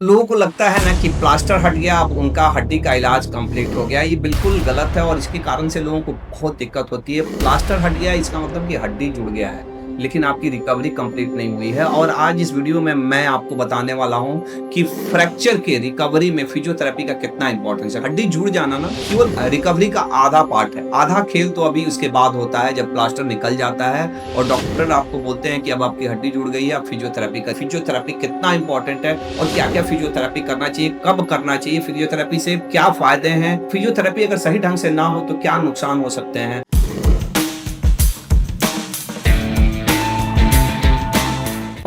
लोगों को लगता है ना कि प्लास्टर हट गया, अब उनका हड्डी का इलाज कंप्लीट हो गया। ये बिल्कुल गलत है और इसके कारण से लोगों को बहुत दिक्कत होती है। प्लास्टर हट गया इसका मतलब कि हड्डी जुड़ गया है, लेकिन आपकी रिकवरी कंप्लीट नहीं हुई है। और आज इस वीडियो में मैं आपको बताने वाला हूँ कि फ्रैक्चर के रिकवरी में फिजियोथेरेपी का कितना इंपॉर्टेंस है। हड्डी जुड़ जाना ना केवल रिकवरी का आधा पार्ट है, आधा खेल तो अभी उसके बाद होता है जब प्लास्टर निकल जाता है और डॉक्टर आपको बोलते हैं कि अब आपकी हड्डी जुड़ गई है, अब फिजियोथेरेपी का। फिजियोथेरेपी कितना इंपॉर्टेंट है और क्या क्या फिजियोथेरेपी करना चाहिए, कब करना चाहिए, फिजियोथेरेपी से क्या फायदे हैं, फिजियोथेरेपी अगर सही ढंग से ना हो तो क्या नुकसान हो सकते हैं।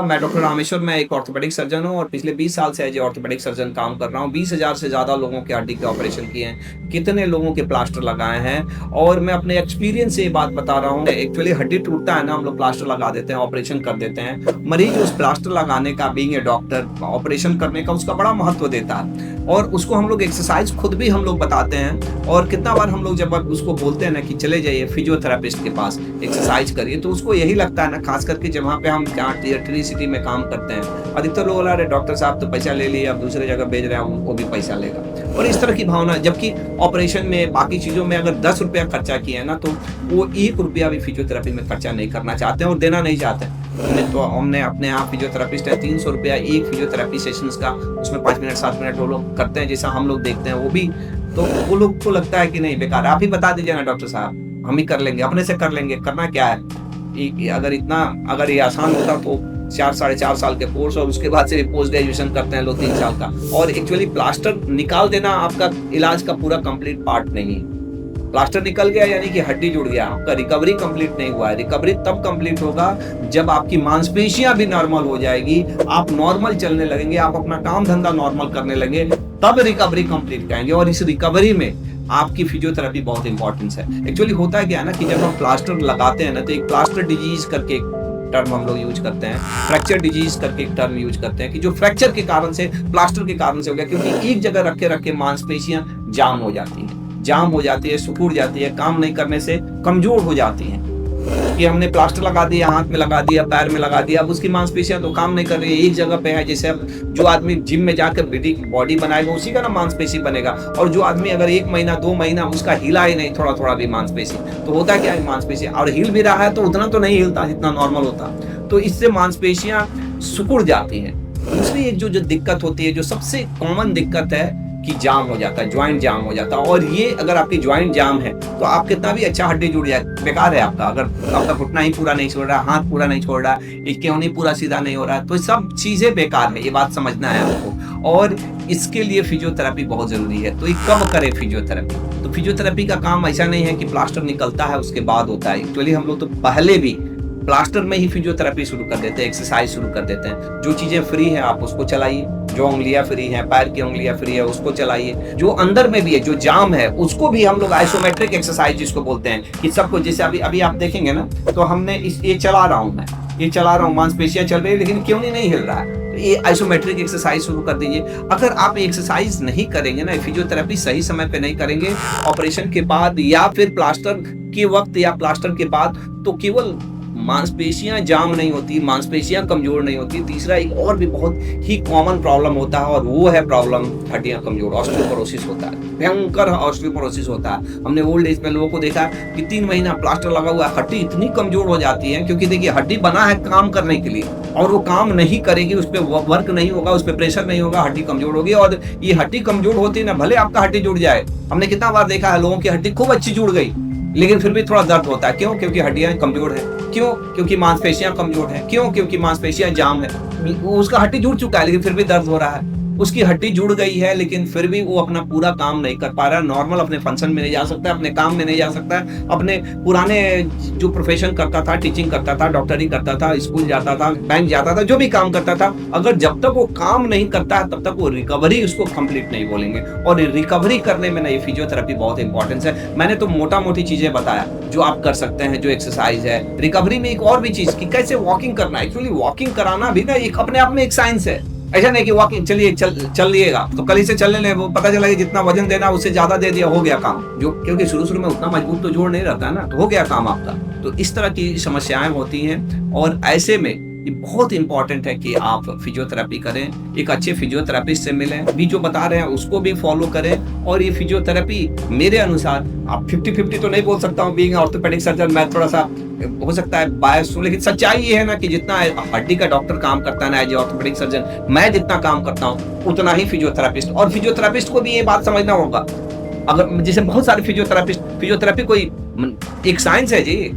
मैं डॉक्टर रामेश्वर, मैं एक ऑर्थोपेडिक सर्जन हूँ और पिछले 20 साल से एज ए ऑर्थोपेडिक सर्जन काम कर रहा हूँ। 20,000 से ज़्यादा लोगों के हड्डी के ऑपरेशन किए हैं, कितने लोगों के प्लास्टर लगाए हैं और मैं अपने एक्सपीरियंस से ये बात बता रहा हूँ। एक्चुअली हड्डी टूटता है ना, हम लोग प्लास्टर लगा देते हैं, ऑपरेशन कर देते हैं। मरीज उस प्लास्टर लगाने का, बीइंग ए डॉक्टर, ऑपरेशन करने का उसका बड़ा महत्व देता है और उसको हम लोग एक्सरसाइज खुद भी हम लोग बताते हैं। और कितना बार हम लोग जब उसको बोलते हैं ना कि चले जाइए फिजियोथेरेपिस्ट के पास, एक्सरसाइज करिए, तो उसको यही लगता है ना, खास करके जहाँ पे हम टियर सिटी में काम करते हैं, अधिकतर लोग बोला, अरे डॉक्टर साहब तो पैसा ले लिए, अब दूसरे जगह भेज रहे हैं, वो भी पैसा लेगा। और इस तरह की भावना, जबकि ऑपरेशन में, बाकी चीजों में अगर 10 रुपया खर्चा किया है ना, तो वो 1 रुपया भी फिजियोथेरेपी में खर्चा नहीं करना चाहते हैं और देना नहीं चाहते। हमने अपने यहाँ फिजियोथेरेपिस्ट है, 300 रुपया एक फिजियोथेरेपी सेशंस का, उसमें 5 मिनट 7 मिनट वो लोग करते हैं, जैसा हम लोग देखते हैं वो भी। तो वो लोग को लगता है कि नहीं, बेकार, आप ही बता दीजिए ना डॉक्टर साहब, हम ही कर लेंगे, अपने से कर लेंगे, करना क्या है। अगर ये आसान होता तो 4-4.5 साल के कोर्स और उसके बाद से पोस्ट ग्रेजुएशन करते हैं लोग 3 साल का। और एक्चुअली प्लास्टर निकाल देना आपका इलाज का पूरा कंप्लीट पार्ट नहीं है। प्लास्टर निकल गया यानी कि हड्डी जुड़ गया, आपका रिकवरी कंप्लीट नहीं हुआ है। रिकवरी तब कंप्लीट होगा जब आपकी मांसपेशियां भी नॉर्मल हो जाएगी, आप नॉर्मल चलने लगेंगे, आप अपना काम धंधा नॉर्मल करने लगेंगे, तब रिकवरी कंप्लीट करेंगे। और इस रिकवरी में आपकी फिजियोथेरेपी बहुत इंपॉर्टेंस है। एक्चुअली होता क्या है ना कि जब हम प्लास्टर लगाते हैं ना, तो एक प्लास्टर डिजीज करके टर्म हम लोग यूज करते हैं, फ्रैक्चर डिजीज करके एक टर्म यूज करते हैं कि जो फ्रैक्चर के कारण से, प्लास्टर के कारण से हो गया, क्योंकि एक जगह रखे रखे मांसपेशियां जाम हो जाती है, सिकुड़ जाती है, काम नहीं करने से कमजोर हो जाती हैं। कि हमने प्लास्टर लगा दिया, हाथ में लगा दिया, पैर में लगा दिया, अब उसकी मांसपेशियां तो काम नहीं कर रही है, एक जगह पे है। जैसे अब जो आदमी जिम में जाकर बॉडी बनाएगा उसी का ना मांसपेशी बनेगा, और जो आदमी अगर 1 महीना 2 महीना उसका हिला ही नहीं थोड़ा थोड़ा भी मांसपेशी, तो होता क्या है, मांसपेशी और हिल भी रहा है तो उतना तो नहीं हिलता जितना नॉर्मल होता, तो इससे मांसपेशियां सिकुड़ जाती हैं। दूसरी एक जो दिक्कत होती है, जो सबसे कॉमन दिक्कत है कि जाम हो जाता है, ज्वाइंट जाम हो जाता है। और ये अगर आपकी ज्वाइंट जाम है तो आप कितना भी अच्छा हड्डी जुड़ जाए, बेकार है आपका। अगर आपका घुटना ही पूरा नहीं छोड़ रहा, हाथ पूरा नहीं छोड़ रहा, केहूं पूरा सीधा नहीं हो रहा, तो सब चीजें बेकार है, ये बात समझना है आपको। और इसके लिए फिजियोथेरेपी बहुत जरूरी है। तो ये कब करें फिजियोथेरेपी? तो फिजियोथेरेपी का काम ऐसा नहीं है कि प्लास्टर निकलता है उसके बाद होता है। एक्चुअली हम लोग तो पहले भी प्लास्टर में ही फिजियोथेरेपी शुरू कर देते हैं, एक्सरसाइज शुरू कर देते हैं। जो चीजें फ्री है आप उसको चलाइए, जो उंगलियां फ्री हैं, पैर की उंगलियां फ्री है उसको चलाइए, जो अंदर में भी है, जो जाम है उसको भी हम लोग आइसोमेट्रिक एक्सरसाइज जिसको बोलते हैं, कि सबको, जैसे अभी आप देखेंगे ना, तो हमने ये चला रहा हूँ, मांसपेशियां चल रही है, लेकिन क्यों नहीं हिल रहा है, तो ये आइसोमेट्रिक एक्सरसाइज शुरू कर दीजिए। अगर आप एक्सरसाइज नहीं करेंगे ना, फिजियोथेरेपी सही समय पे नहीं करेंगे, ऑपरेशन के बाद या फिर प्लास्टर के वक्त या प्लास्टर के बाद, तो केवल मांसपेशियां जाम नहीं होती, मांसपेशियां कमजोर नहीं होती। तीसरा एक और भी बहुत ही कॉमन प्रॉब्लम होता है और वो है प्रॉब्लम हड्डियां कमजोर, ऑस्टियोपोरोसिस होता है, भयंकर ऑस्टियोपोरोसिस होता है। हमने ओल्ड एज में लोगों को देखा कि 3 महीना प्लास्टर लगा हुआ है, हड्डी इतनी कमजोर हो जाती है, क्योंकि देखिए हड्डी बना है काम करने के लिए, और वो काम नहीं करेगी, उस पर वर्क नहीं होगा, उस पर प्रेशर नहीं होगा, हड्डी कमजोर होगी। और ये हड्डी कमजोर होती है ना, भले आपका हड्डी जुड़ जाए, हमने कितना बार देखा है लोगों की हड्डी खूब अच्छी जुड़ गई, लेकिन फिर भी थोड़ा दर्द होता है। क्यों? क्योंकि हड्डियां कमजोर है। क्यों? क्योंकि मांसपेशियां कमजोर है। क्यों? क्योंकि मांसपेशियां जाम है। उसका हड्डी जुड़ चुका है लेकिन फिर भी दर्द हो रहा है। उसकी हड्डी जुड़ गई है लेकिन फिर भी वो अपना पूरा काम नहीं कर पा रहा, नॉर्मल अपने फंक्शन में नहीं जा सकता, अपने काम में नहीं जा सकता, अपने पुराने जो प्रोफेशन करता था, टीचिंग करता था, डॉक्टरी करता था, स्कूल जाता था, बैंक जाता था, जो भी काम करता था, अगर जब तक वो काम नहीं करता है तब तक वो रिकवरी उसको कंप्लीट नहीं बोलेंगे। और रिकवरी करने में ना ये फिजियोथेरेपी बहुत इंपॉर्टेंस है। मैंने तो मोटा मोटी चीजें बताया जो आप कर सकते हैं, जो एक्सरसाइज है। रिकवरी में एक और भी चीज कि कैसे वॉकिंग करना है। एक्चुअली वॉकिंग कराना भी ना एक अपने आप में एक साइंस है। ऐसा नहीं कि वॉकिंग चलिए चल लिएगा तो कल ही से चलने ले, वो पता चला कि जितना वजन देना उससे ज्यादा दे दिया, हो गया काम। जो क्योंकि शुरू में उतना मजबूत तो जोड़ नहीं रहता है ना, तो हो गया काम आपका। तो इस तरह की समस्याएं होती हैं और ऐसे में ये बहुत इंपॉर्टेंट है कि आप फिजियोथेरेपी करें, एक अच्छे फिजियोथेरेपिस्ट से मिलें, अभी जो बता रहे हैं उसको भी फॉलो करें। और ये फिजियोथेरेपी मेरे अनुसार, आप 50-50 तो नहीं बोल सकता हूँ, बीइंग ऑर्थोपेडिक सर्जन मैं थोड़ा सा हो सकता है बायस हूँ, लेकिन सच्चाई ये है ना कि जितना हड्डी का डॉक्टर काम करता है ना एज ऑर्थोपेडिक सर्जन, मैं जितना काम करता हूँ उतना ही फिजियोथेरेपिस्ट। और फिजियोथेरेपिस्ट को भी ये बात समझना होगा, अगर जैसे बहुत सारे फिजियोथेरेपी कोई एक साइंस है जी।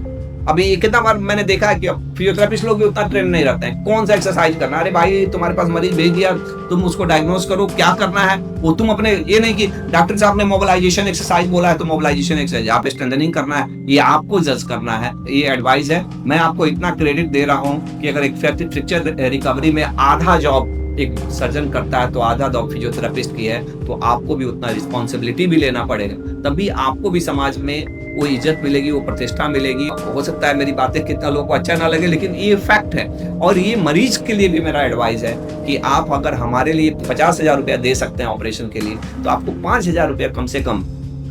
अभी कितना बार मैंने देखा है कि फिजियोथेरेपिस्ट लोग भी उतना ट्रेन नहीं रहते हैं, कौन सा एक्सरसाइज करना, अरे भाई तुम्हारे पास मरीज भेज दिया, तुम उसको डायग्नोज करो क्या करना है वो, तुम अपने ये नहीं कि डॉक्टर साहब ने मोबिलाइजेशन एक्सरसाइज बोला है तो मोबिलाइजेशन एक्सरसाइज, आप स्ट्रेंथनिंग करना है, ये आपको जज करना है। ये एडवाइस है, मैं आपको इतना क्रेडिट दे रहा हूँ कि अगर एक फ्रैक्चर रिकवरी में आधा जॉब एक सर्जन करता है तो आधा जॉब फिजियोथेरेपिस्ट की है, तो आपको भी उतना रिस्पॉन्सिबिलिटी भी लेना पड़ेगा, तभी आपको भी समाज में वो इज्जत मिलेगी, वो प्रतिष्ठा मिलेगी। हो सकता है मेरी बातें कितना लोगों को अच्छा ना लगे, लेकिन ये फैक्ट है। और ये मरीज के लिए भी मेरा एडवाइस है कि आप अगर हमारे लिए 50,000 रुपया दे सकते हैं ऑपरेशन के लिए, तो आपको 5,000 रुपया कम से कम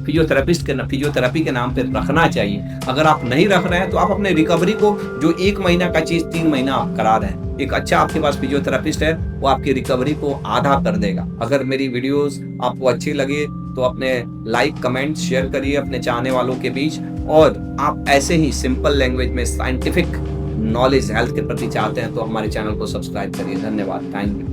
फिजियोथेरेपी के नाम पे रखना चाहिए। अगर आप नहीं रख रहे हैं तो आप अपने रिकवरी को, जो 1 महीना का चीज 3 महीना आप करा रहे हैं, एक अच्छा आपके पास फिजियोथेरेपिस्ट है, वो आपकी रिकवरी को आधा कर देगा। अगर मेरी वीडियोस आपको अच्छी लगे तो अपने लाइक कमेंट शेयर करिए अपने चाहने वालों के बीच। और आप ऐसे ही सिंपल लैंग्वेज में साइंटिफिक नॉलेज हेल्थ के प्रति चाहते हैं तो हमारे चैनल को सब्सक्राइब करिए। धन्यवाद, थैंक यू।